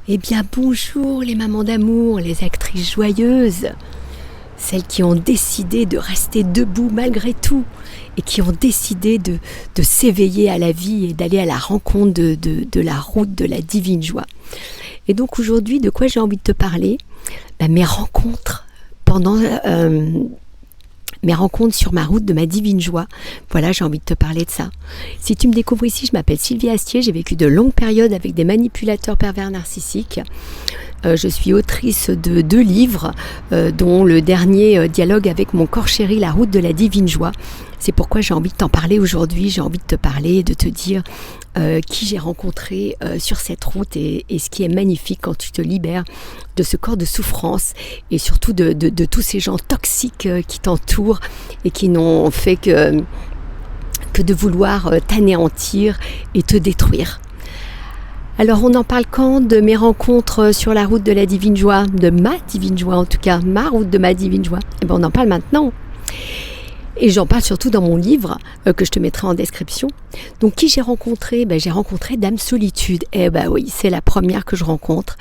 Eh bien bonjour les mamans d'amour, les actrices joyeuses, celles qui ont décidé de rester debout malgré tout et qui ont décidé de s'éveiller à la vie et d'aller à la rencontre de la route de la divine joie. Et donc aujourd'hui, de quoi j'ai envie de te parler ? Mes rencontres pendant mes rencontres sur ma route de ma divine joie. Voilà, j'ai envie de te parler de ça. Si tu me découvres ici, je m'appelle Sylvie Astier, j'ai vécu de longues périodes avec des manipulateurs pervers narcissiques. Je suis autrice de 2 livres, dont le dernier dialogue avec mon corps chéri, la route de la divine joie. C'est pourquoi j'ai envie de t'en parler aujourd'hui, j'ai envie de te parler, de te dire qui j'ai rencontré sur cette route et ce qui est magnifique quand tu te libères de ce corps de souffrance et surtout de tous ces gens toxiques qui t'entourent et qui n'ont fait que de vouloir t'anéantir et te détruire. Alors on en parle quand de mes rencontres sur la route de la divine joie, de ma divine joie en tout cas, ma route de ma divine joie. Et bien on en parle maintenant. Et j'en parle surtout dans mon livre que je te mettrai en description. Donc qui j'ai rencontré ? J'ai rencontré Dame Solitude. Eh ben oui, c'est la première que je rencontre.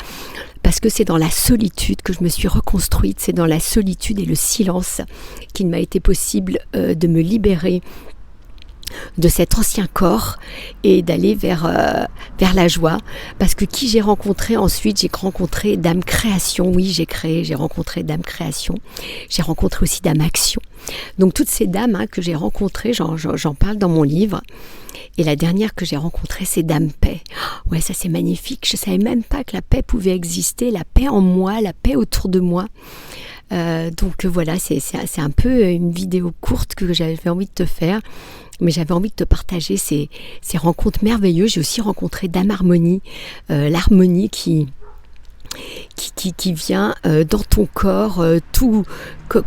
Parce que c'est dans la solitude que je me suis reconstruite. C'est dans la solitude et le silence qu'il m'a été possible de me libérer de cet ancien corps et d'aller vers la joie. Parce que qui j'ai rencontré ensuite ? J'ai rencontré Dame Création. Oui, j'ai rencontré Dame Création. J'ai rencontré aussi Dame Action. Donc toutes ces dames que j'ai rencontrées, j'en parle dans mon livre. Et la dernière que j'ai rencontrée, c'est Dame Paix. Ouais, ça c'est magnifique. Je ne savais même pas que la paix pouvait exister. La paix en moi, la paix autour de moi. Donc voilà, c'est un peu une vidéo courte que j'avais envie de te faire. Mais j'avais envie de te partager ces rencontres merveilleuses. J'ai aussi rencontré Dame Harmonie, l'harmonie qui vient dans ton corps, tout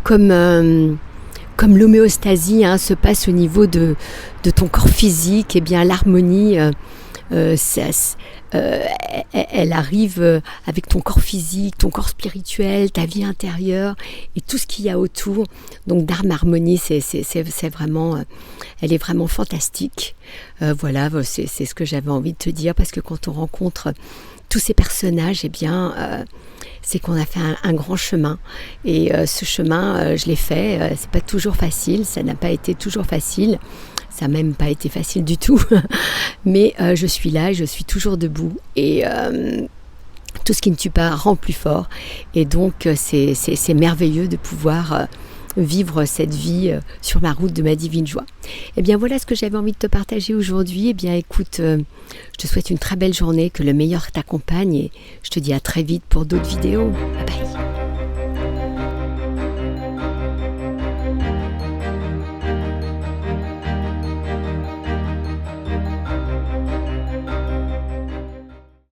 comme l'homéostasie se passe au niveau de ton corps physique. Et bien l'harmonie, elle arrive avec ton corps physique, ton corps spirituel, ta vie intérieure et tout ce qu'il y a autour. Donc Dame Harmonie, c'est vraiment, elle est vraiment fantastique. Voilà, c'est ce que j'avais envie de te dire, parce que quand on rencontre tous ces personnages, eh bien, c'est qu'on a fait un grand chemin. Et ce chemin, je l'ai fait. C'est pas toujours facile, ça n'a pas été toujours facile. Ça n'a même pas été facile du tout, mais je suis là, je suis toujours debout et tout ce qui ne tue pas rend plus fort. Et donc c'est merveilleux de pouvoir vivre cette vie sur ma route de ma divine joie. Et bien voilà ce que j'avais envie de te partager aujourd'hui. Et bien écoute, je te souhaite une très belle journée, que le meilleur t'accompagne et je te dis à très vite pour d'autres vidéos.